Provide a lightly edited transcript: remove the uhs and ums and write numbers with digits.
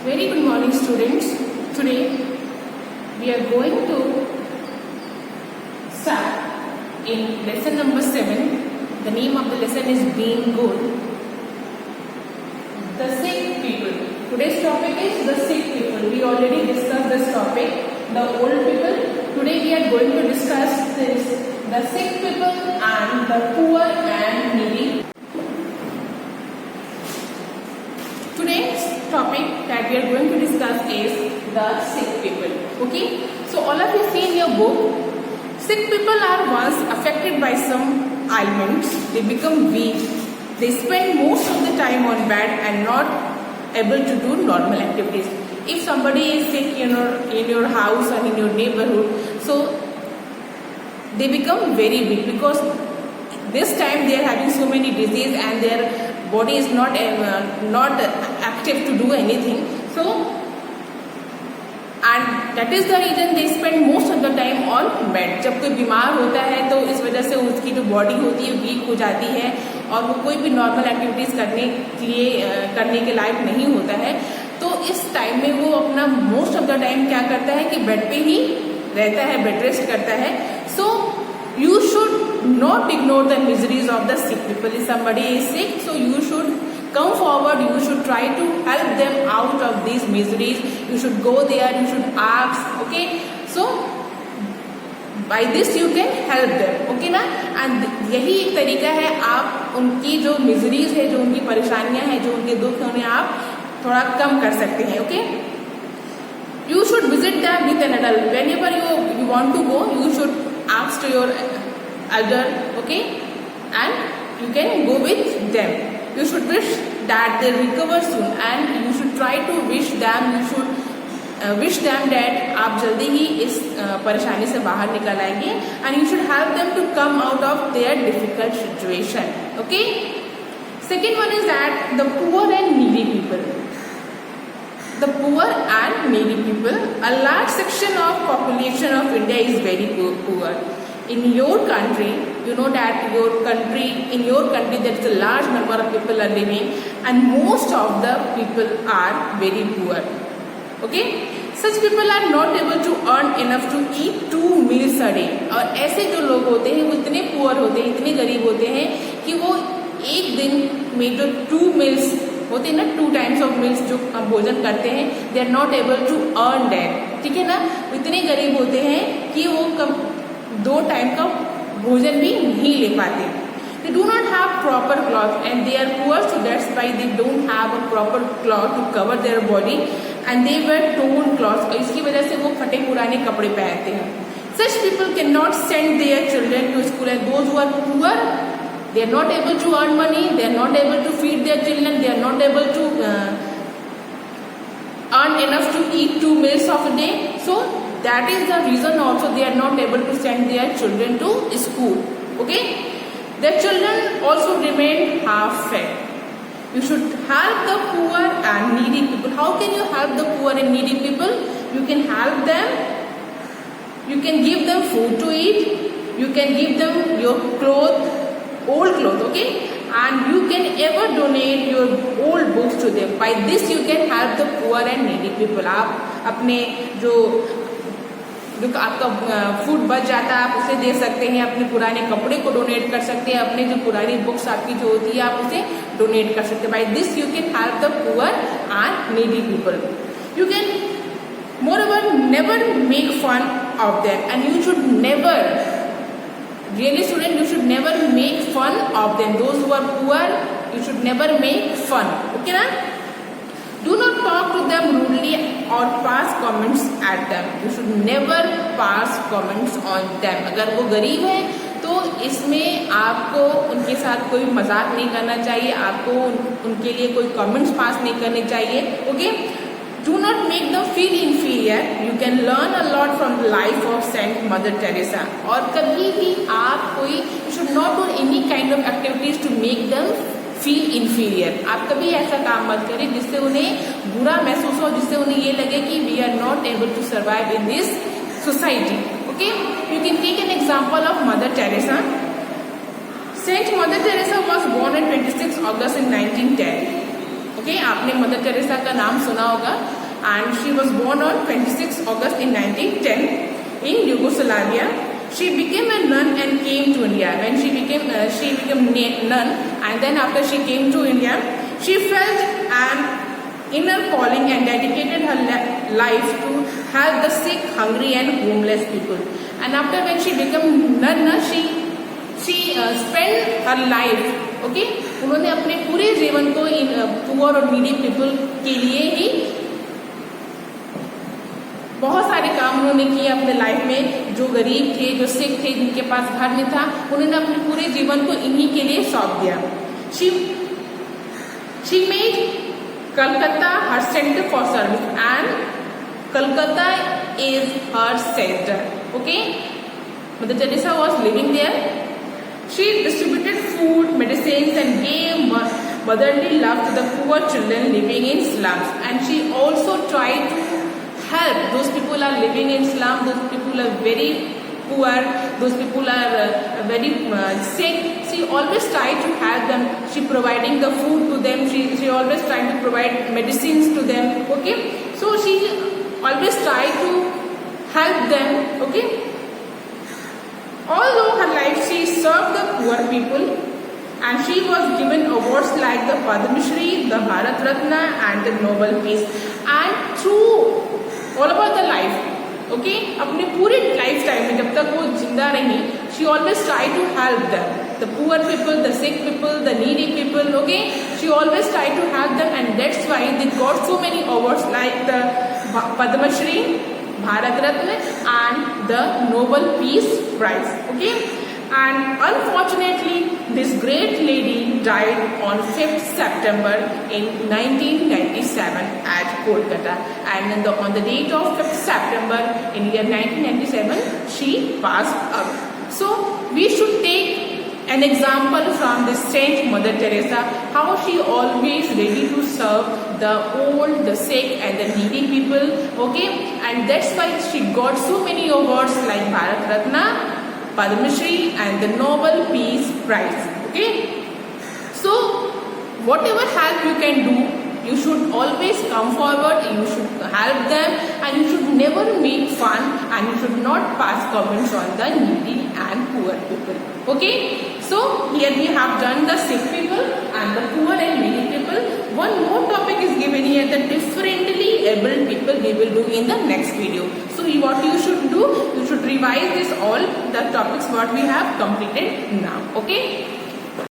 Very good morning, students. Today we are going to start in lesson number 7. The name of the lesson is Being Good. The sick people. Today's topic is the sick people. We already discussed this topic, the old people. Today we are going to discuss this, the sick people and the poor and needy. Today's topic that we are going to discuss is the sick people. Okay, so all of you see in your book, sick people are once affected by some ailments. They become weak. They spend most of the time on bed and not able to do normal activities. If somebody is sick in your house or in your neighborhood, so they become very weak because this time they are having so many diseases and their body is not active to do anything. So, and that is the reason they spend most of the time on bed. जब कोई बीमार होता है तो इस वजह से उसकी जो बॉडी होती है वीक हो जाती है और वो कोई भी नॉर्मल एक्टिविटीज करने के लायक नहीं होता है. तो इस टाइम में वो अपना मोस्ट ऑफ द टाइम क्या करता है कि बेड पे ही रहता है, बेड रेस्ट करता है. सो you should not ignore the miseries of the sick people. If somebody is sick, so you should come forward, you should try to help them out of these miseries. You should go there, you should ask. Okay, so by this you can help them. Okay ना, and यही एक तरीका है आप उनकी जो miseries है, जो उनकी परेशानियां हैं, जो उनके दुख हैं, उन्हें आप थोड़ा कम कर सकते हैं. Okay, you should visit them with an adult. Whenever you want to go, you should ask to your elder, okay, and you can go with them. You should wish that they recover soon and you should try to wish them, you should wish them that आप जल्दी ही इस परेशानी से बाहर निकल आएंगे and you should help them to come out of their difficult situation. Okay, second one is that the poor and needy people. The poor and needy people, a large section of population of India is very poor. In your country, you know that in your country there is a large number of people are living and most of the people are very poor. Okay, such people are not able to earn enough to eat 2 meals a day. और ऐसे जो लोग होते हैं वो इतने poor होते हैं, इतने गरीब होते हैं कि वो एक दिन में जो 2 meals होते हैं ना, 2 times of meals जो भोजन करते हैं, they are not able to earn that. ठीक है ना, इतने गरीब होते हैं कि वो 2 टाइम का भोजन भी नहीं ले पाते. They do not have proper cloth and they are poor, so that's why they don't have a proper cloth to cover their body and they wear torn clothes. और इसकी वजह से वो फटे पुराने कपड़े पहनते हैं. Such people can not send their children to school and those who are poor, they are not able to earn money, they are not able to feed their children, they are not able to earn enough to eat 2 meals of a day. So that is the reason also they are not able to send their children to school. Okay, their children also remain half fed. You should help the poor and needy people. How can you help the poor and needy people? You can help them, you can give them food to eat, you can give them your old clothes, okay, and you can ever donate your old books to them. By this you can help the poor and needy people. आप अपने जो आपका food बच जाता है आप उसे दे सकते हैं, अपने पुराने कपड़े को डोनेट कर सकते हैं, अपने जो पुरानी बुक्स आपकी जो होती है आप उसे डोनेट कर सकते हैं. By this you can help the poor and needy people. You can moreover never make fun of them and you should never, really student, you should never make fun of them. Those who are poor, you should never make fun. Okay na? Do not talk to them rudely or pass comments at them. You should never pass comments on them. अगर वो गरीब है तो इसमें आपको उनके साथ कोई मजाक नहीं करना चाहिए, आपको उनके लिए कोई कमेंट्स पास नहीं करने चाहिए. Okay, do not make them feel inferior. You can learn a lot from the life of Saint Mother Teresa. और कभी भी आप कोई, you should not do any kind of activities to make them feel inferior. आप कभी ऐसा काम मत करें जिससे उन्हें बुरा महसूस हो, जिससे उन्हें ये लगे कि we are not able to survive in this society. Okay, you can take an example of Mother Teresa. Saint Mother Teresa was born on 26 August in 1910. Okay, आपने मदर टेरेसा का नाम सुना होगा. And she was born on 26 August in 1910 in Yugoslavia. She became a nun and came to India. When she became nun, and then after she came to India, she felt an inner calling and dedicated her life to help the sick, hungry and homeless people. And after when she became nun, she spent her life, okay, उन्होंने अपने पूरे जीवन को in poor और needy people के लिए ही बहुत सारे काम उन्होंने किए अपने लाइफ में. जो गरीब थे, जो सिक थे, जिनके पास घर नहीं था, उन्होंने अपने पूरे जीवन को इन्हीं के लिए सौंप दिया. She made Calcutta her center for service, and Calcutta is her center. Okay, Mother Teresa was living there. She distributed food, medicines, and gave motherly love to the poor children living in slums. And she also tried to help those people are living in slum, those people are very poor, those people are very sick. She always tried to help them. She providing the food to them. She always trying to provide medicines to them. Okay, so she always tried to help them. Okay, although her life she served the poor people, and she was given awards like the Padma Shri, the Bharat Ratna, and the Nobel Peace. And through all about the life, okay, अपने पूरे life time में जब तक वो जिंदा रही, she always try to help them, the poor people, the sick people, the needy people. Okay, she always try to help them, and that's why they got so many awards like the Padma Shri, Bharat Ratna, and the Nobel Peace Prize. Okay, and unfortunately this great lady died on 5th September in 1997 at Kolkata, and on the date of 5th September in year 1997 she passed away. So we should take an example from this Saint Mother Teresa, how she always ready to serve the old, the sick and the needy people. Okay, and that's why she got so many awards like Bharat Ratna, Padma Shri, and the Nobel Peace Prize. Okay, so whatever help you can do, you should always come forward, you should help them, and you should never make fun, and you should not pass comments on the needy and poor people. Okay, so here we have done the sick people and the poor and needy people. One more topic is given here, the differently abled people we will do in the next video. So what you should do, you should revise this all the topics what we have completed now. Okay.